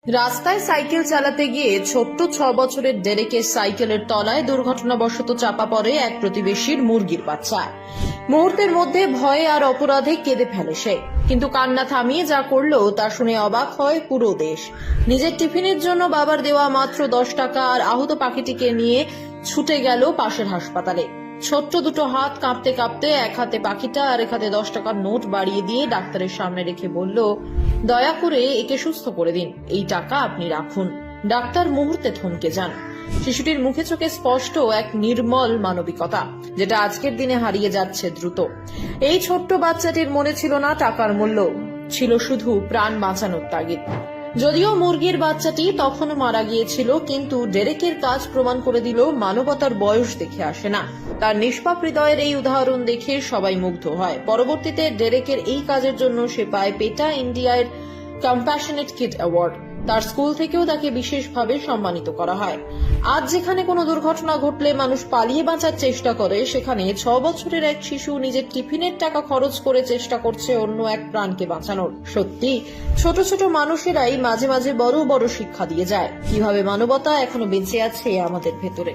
রাস্তায় সাইকেল চালাতে গিয়ে ছোট্ট 6 বছরের ডেরেকের সাইকেলের তলায় দুর্ঘটনাবশত চাপা পড়ে এক প্রতিবেশীর মুরগির বাচ্চা। মুহূর্তের মধ্যে ভয়ে আর অপরাধে কেঁদে ফেলে সে, কিন্তু কান্না থামিয়ে যা করলো তা শুনে অবাক হয় পুরো দেশ। নিজের টিফিনের জন্য বাবার দেওয়া মাত্র 10 টাকা আর আহত পাখিটিকে নিয়ে ছুটে গেল পাশের হাসপাতালে। ছোট্ট দুটো হাত কাঁপতে কাঁপতে এক হাতে পাখিটা আর এক হাতে 10 টাকার নোট বাড়িয়ে দিয়ে ডাক্তারের সামনে রেখে বলল, দয়া করে একে সুস্থ করে দিন, এই টাকা আপনি রাখুন। ডাক্তার মুহূর্তে থমকে যান। শিশুটির মুখে চোখে স্পষ্ট এক নির্মল মানবিকতা, যেটা আজকের দিনে হারিয়ে যাচ্ছে দ্রুত। এই ছোট্ট বাচ্চাটির মনে ছিল না টাকার মূল্য, ছিল শুধু প্রাণ বাঁচানোর তাগিদ। যদিও মুরগির বাচ্চাটি তখনও মারা গিয়েছিল, কিন্তু ডেরেকের কাজ প্রমাণ করে দিল মানবতার বয়স দেখে আসে না। তার নিষ্পাপ হৃদয়ের এই উদাহরণ দেখে সবাই মুগ্ধ হয়। পরবর্তীতে ডেরেকের এই কাজের জন্য সে পায় পেটা ইন্ডিয়ার কম্প্যাশনেট কিড অ্যাওয়ার্ড। তার স্কুল থেকেও তাকে বিশেষভাবে সম্মানিত করা হয়। আজ যেখানে কোনো দুর্ঘটনা ঘটলে মানুষ পালিয়ে বাঁচার চেষ্টা করে, সেখানে 6 বছরের এক শিশু নিজের টিফিনের টাকা খরচ করে চেষ্টা করছে অন্য এক প্রাণকে বাঁচানোর। সত্যি ছোট ছোট মানুষেরাই মাঝে মাঝে বড় বড় শিক্ষা দিয়ে যায়, কিভাবে মানবতা এখনো বেঁচে আছে আমাদের ভেতরে।